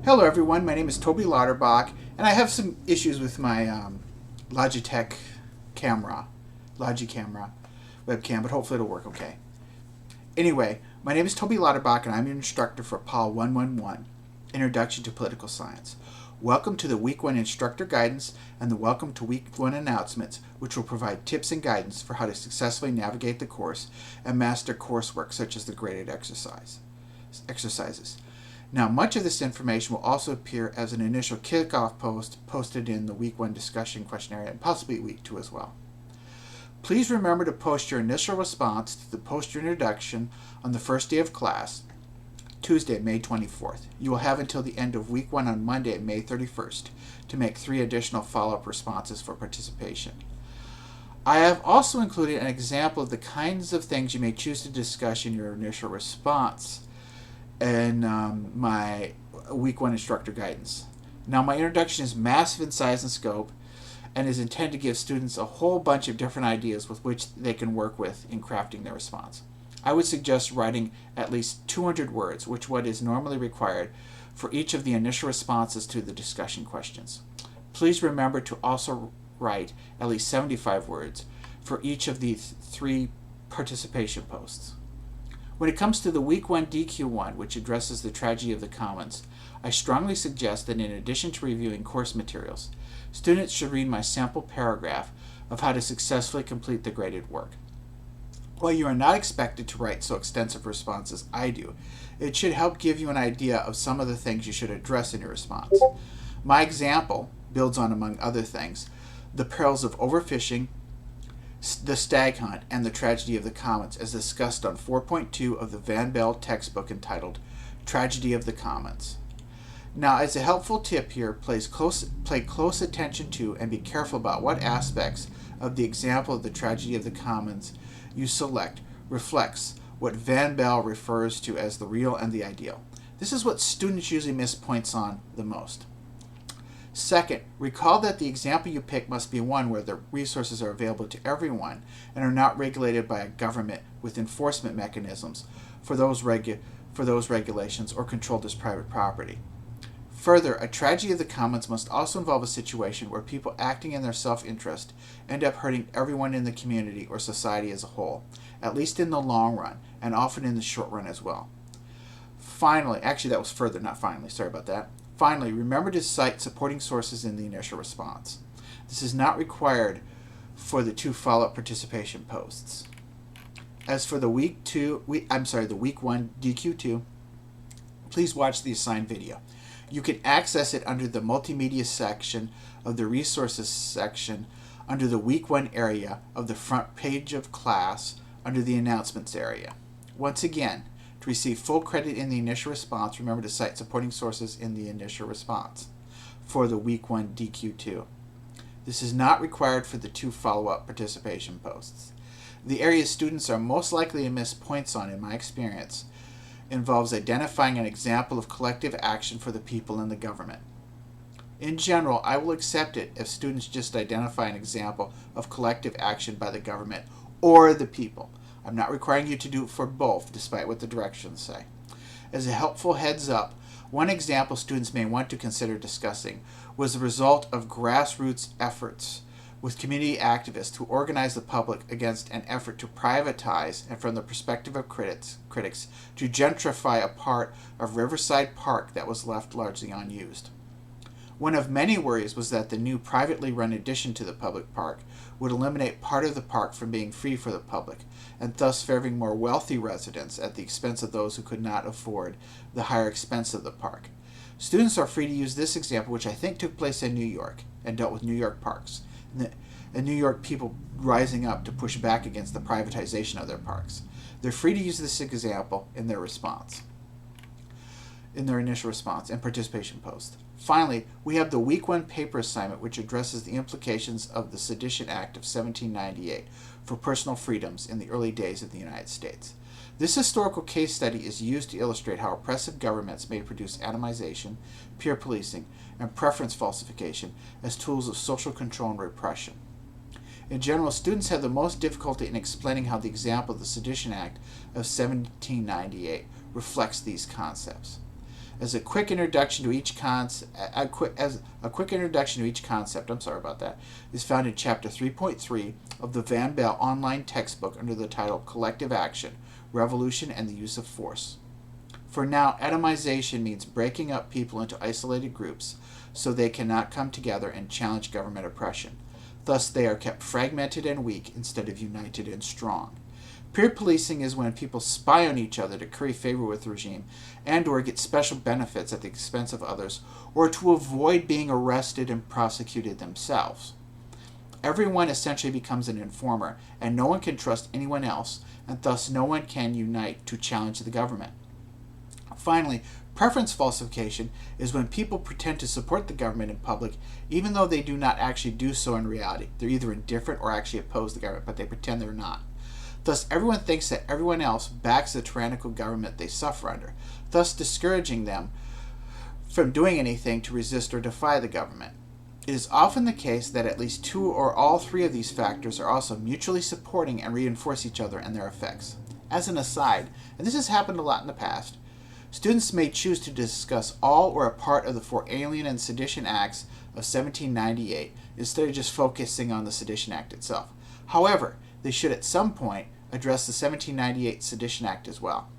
Hello everyone, my name is Toby Lauterbach, and I have some issues with my Logitech camera, Logicamera webcam, but hopefully it'll work okay. Anyway, my name is Toby Lauterbach, and I'm an instructor for PAL 111, Introduction to Political Science. Welcome to the Week 1 Instructor Guidance and the Welcome to Week 1 Announcements, which will provide tips and guidance for how to successfully navigate the course and master coursework such as the graded exercises. Now, much of this information will also appear as an initial kickoff post posted in the Week 1 discussion questionnaire and possibly Week 2 as well. Please remember to post your initial response to the poster introduction on the first day of class, Tuesday, May 24th. You will have until the end of Week 1 on Monday, May 31st, to make 3 additional follow-up responses for participation. I have also included an example of the kinds of things you may choose to discuss in your initial response in my Week 1 instructor guidance. Now, my introduction is massive in size and scope and is intended to give students a whole bunch of different ideas with which they can work with in crafting their response. I would suggest writing at least 200 words, which is what is normally required for each of the initial responses to the discussion questions. Please remember to also write at least 75 words for each of the 3 participation posts. When it comes to the Week 1 DQ1, which addresses the tragedy of the commons, I strongly suggest that in addition to reviewing course materials, students should read my sample paragraph of how to successfully complete the graded work. While you are not expected to write so extensive responses as I do, it should help give you an idea of some of the things you should address in your response. My example builds on, among other things, the perils of overfishing, the stag hunt, and the tragedy of the commons, as discussed on 4.2 of the Van Bell textbook entitled Tragedy of the Commons. Now, as a helpful tip here, pay close attention to and be careful about what aspects of the example of the tragedy of the commons you select reflects what Van Bell refers to as the real and the ideal. This is what students usually miss points on the most. Second, recall that the example you pick must be one where the resources are available to everyone and are not regulated by a government with enforcement mechanisms for those regulations or controlled as private property. Further, a tragedy of the commons must also involve a situation where people acting in their self-interest end up hurting everyone in the community or society as a whole, at least in the long run, and often in the short run as well. Finally, actually that was further, not finally, sorry about that. Finally, remember to cite supporting sources in the initial response. This is not required for the 2 follow-up participation posts. As for the Week 1 DQ2, please watch the assigned video. You can access it under the Multimedia section of the Resources section under the Week 1 area of the front page of class under the Announcements area. Once again, to receive full credit in the initial response, remember to cite supporting sources in the initial response for the Week 1 DQ2. This is not required for the 2 follow-up participation posts. The area students are most likely to miss points on, in my experience, involves identifying an example of collective action for the people and the government. In general, I will accept it if students just identify an example of collective action by the government or the people. I'm not requiring you to do it for both, despite what the directions say. As a helpful heads up, one example students may want to consider discussing was the result of grassroots efforts with community activists who organized the public against an effort to privatize, and from the perspective of critics, to gentrify a part of Riverside Park that was left largely unused. One of many worries was that the new privately run addition to the public park would eliminate part of the park from being free for the public, and thus favoring more wealthy residents at the expense of those who could not afford the higher expense of the park. Students are free to use this example, which I think took place in New York and dealt with New York parks, and New York people rising up to push back against the privatization of their parks. They're free to use this example in their response, in their initial response and participation post. Finally, we have the Week 1 paper assignment, which addresses the implications of the Sedition Act of 1798 for personal freedoms in the early days of the United States. This historical case study is used to illustrate how oppressive governments may produce atomization, peer policing, and preference falsification as tools of social control and repression. In general, students have the most difficulty in explaining how the example of the Sedition Act of 1798 reflects these concepts. As a quick introduction to each concept, is found in Chapter 3.3 of the Van Bell online textbook under the title Collective Action, Revolution and the Use of Force. For now, atomization means breaking up people into isolated groups so they cannot come together and challenge government oppression. Thus, they are kept fragmented and weak instead of united and strong. Peer policing is when people spy on each other to curry favor with the regime and or get special benefits at the expense of others, or to avoid being arrested and prosecuted themselves. Everyone essentially becomes an informer, and no one can trust anyone else, and thus no one can unite to challenge the government. Finally, preference falsification is when people pretend to support the government in public even though they do not actually do so in reality. They're either indifferent or actually oppose the government, but they pretend they're not. Thus, everyone thinks that everyone else backs the tyrannical government they suffer under, thus discouraging them from doing anything to resist or defy the government. It is often the case that at least two or all three of these factors are also mutually supporting and reinforce each other and their effects. As an aside, and this has happened a lot in the past, students may choose to discuss all or a part of the 4 Alien and Sedition Acts of 1798 instead of just focusing on the Sedition Act itself. However, they should at some point address the 1798 Sedition Act as well.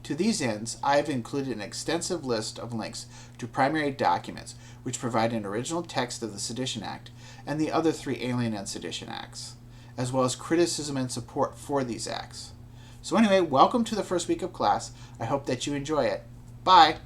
To these ends, I have included an extensive list of links to primary documents which provide an original text of the Sedition Act and the other 3 Alien and Sedition Acts, as well as criticism and support for these acts. So anyway, welcome to the first week of class. I hope that you enjoy it. Bye!